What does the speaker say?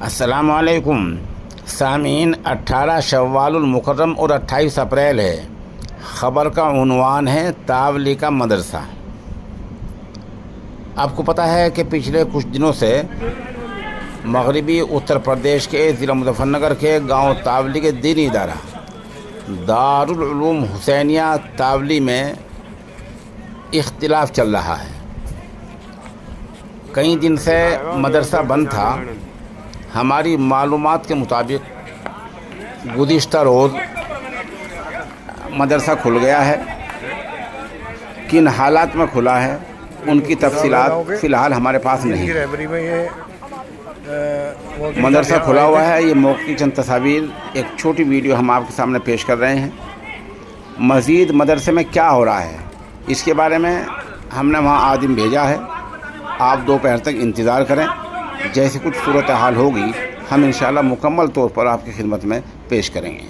السلام علیکم سامعین، 18 شوال المکرم اور 28 اپریل ہے۔ خبر کا عنوان ہے تاولی کا مدرسہ۔ آپ کو پتہ ہے کہ پچھلے کچھ دنوں سے مغربی اتر پردیش کے ضلع مظفر نگر کے گاؤں تاولی کے دینی ادارہ دارالعلوم حسینیہ تاولی میں اختلاف چل رہا ہے۔ کئی دن سے مدرسہ بند تھا۔ ہماری معلومات کے مطابق گزشتہ روز مدرسہ کھل گیا ہے۔ کن حالات میں کھلا ہے ان کی تفصیلات فی الحال ہمارے پاس نہیں۔ مدرسہ کھلا ہوا ہے، یہ موقع کی چند تصاویر، ایک چھوٹی ویڈیو ہم آپ کے سامنے پیش کر رہے ہیں۔ مزید مدرسے میں کیا ہو رہا ہے اس کے بارے میں ہم نے وہاں آدم بھیجا ہے۔ آپ دوپہر تک انتظار کریں، جیسے کچھ صورتحال ہوگی ہم انشاءاللہ مکمل طور پر آپ کی خدمت میں پیش کریں گے۔